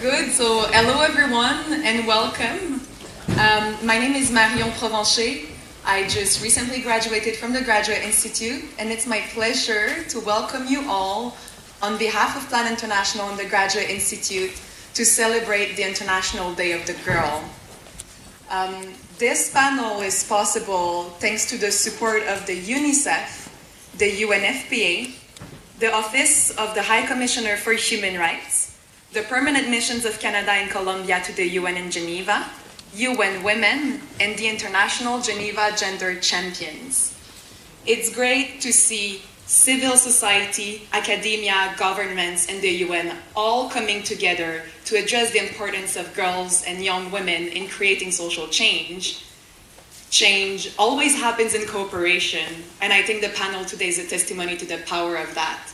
Good, so hello everyone and welcome. My name is Marion Provencher. I just recently graduated from the Graduate Institute, and it's my pleasure to welcome you all on behalf of Plan International and the Graduate Institute to celebrate the International Day of the Girl. This panel is possible thanks to the support of the UNICEF, the UNFPA, the Office of the High Commissioner for Human Rights, the permanent missions of Canada and Colombia to the UN in Geneva, UN Women, and the International Geneva Gender Champions. It's great to see civil society, academia, governments, and the UN all coming together to address the importance of girls and young women in creating social change. Change always happens in cooperation, and I think the panel today is a testimony to the power of that.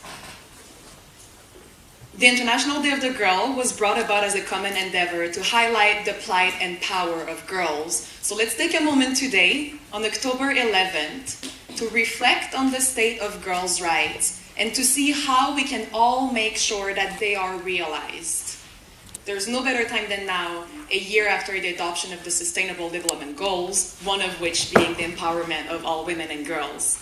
The International Day of the Girl was brought about as a common endeavor to highlight the plight and power of girls. So let's take a moment today, on October 11th, to reflect on the state of girls' rights and to see how we can all make sure that they are realized. There's no better time than now, a year after the adoption of the Sustainable Development Goals, one of which being the empowerment of all women and girls.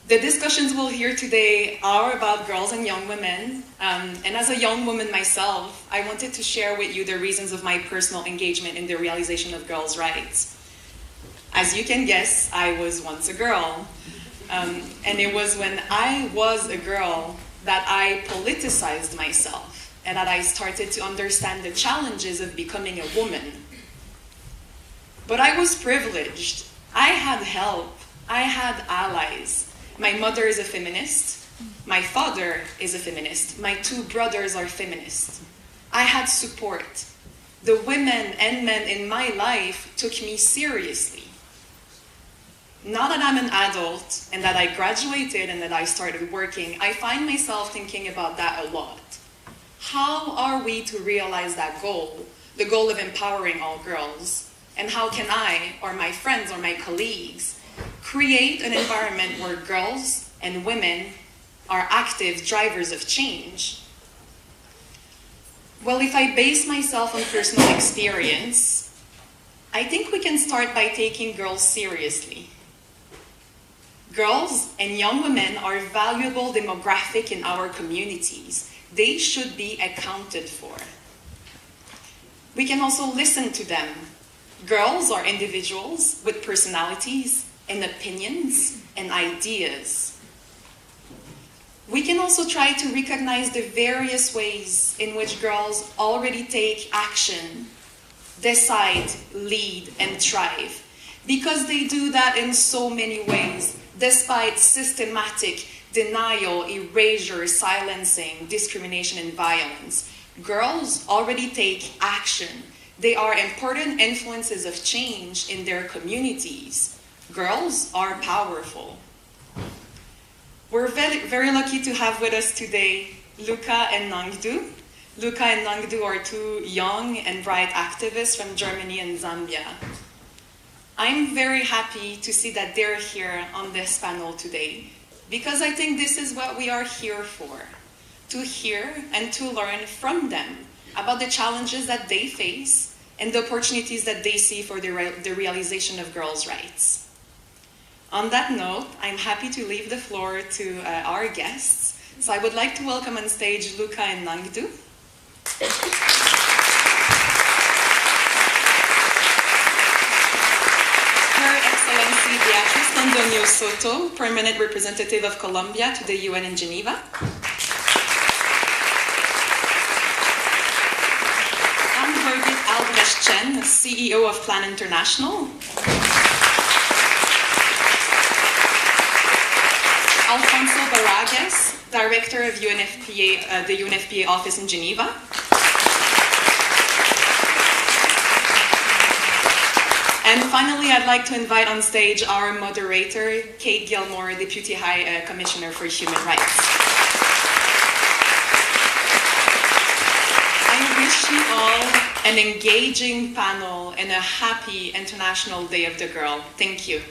The discussions we'll hear today are about girls and young women, and as a young woman myself, I wanted to share with you the reasons of my personal engagement in the realization of girls' rights. As you can guess, I was once a girl, and it was when I was a girl that I politicized myself, and that I started to understand the challenges of becoming a woman. But I was privileged. I had help. I had allies. My mother is a feminist. My father is a feminist. My two brothers are feminists. I had support. The women and men in my life took me seriously. Now that I'm an adult and that I graduated and that I started working, I find myself thinking about that a lot. How are we to realize that goal, the goal of empowering all girls? And how can I, or my friends, or my colleagues, create an environment where girls and women are active drivers of change? Well, if I base myself on personal experience, I think we can start by taking girls seriously. Girls and young women are a valuable demographic in our communities. They should be accounted for. We can also listen to them. Girls are individuals with personalities and opinions and ideas. We can also try to recognize the various ways in which girls already take action, decide, lead, and thrive, because they do that in so many ways, despite systematic denial, erasure, silencing, discrimination, and violence. Girls already take action. They are important influences of change in their communities. Girls are powerful. We're very, very lucky to have with us today Luca and Nangdu. Luca and Nangdu are two young and bright activists from Germany and Zambia. I'm very happy to see that they're here on this panel today, because I think this is what we are here for, to hear and to learn from them about the challenges that they face and the opportunities that they see for the realization of girls' rights. On that note, I'm happy to leave the floor to our guests. So I would like to welcome on stage Luca and Nangdu. Her Excellency Beatriz Londoño Soto, Permanent Representative of Colombia to the UN in Geneva. And Birgit Albrecht-Chen, CEO of Plan International. Alfonso Baragas, Director of UNFPA, the UNFPA office in Geneva. And finally, I'd like to invite on stage our moderator, Kate Gilmore, Deputy High Commissioner for Human Rights. I wish you all an engaging panel and a happy International Day of the Girl. Thank you.